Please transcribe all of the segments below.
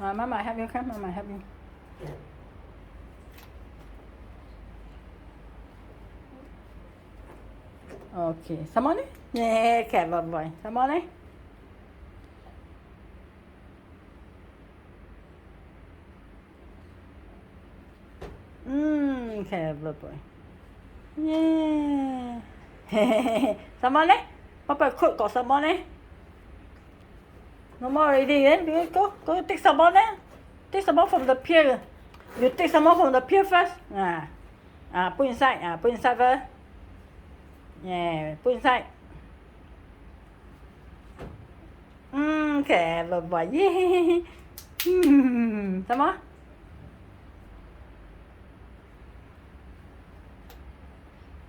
Mama help you, come. Mama help you. Okay, some more đi. Yeah, clever boy. Some more đi. Clever boy. Yeah. Some more đi. Papa cook got some more đi. No more already, then go take some more then. Take some more from the pier. You take some more from the pier first. Put inside. Put inside first. Yeah, put inside. Clever boy. Yeah. Some more.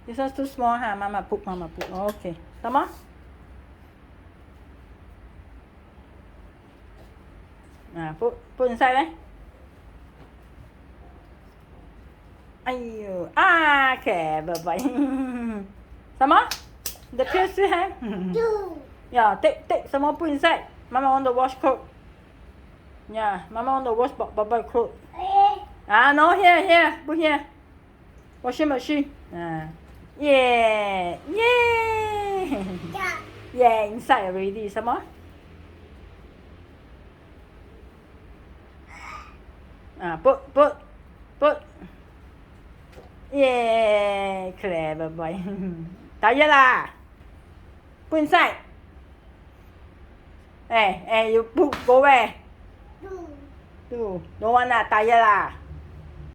This one's too small, huh? Mama put. Okay. Some more. Put inside đấy. Aiyo. Clever boy. Some more? The pill still have? Yeah, take some more, put inside. Mama want to wash clothes. Yeah, Mama want to wash Baba clothes. No, here. Put here. Washing machine. Yeah. Yeah, inside already. Some more? Put. Yeah, clever boy. Tired lah. Put inside. Hey, you put, go where? Don't want lah, tired lah.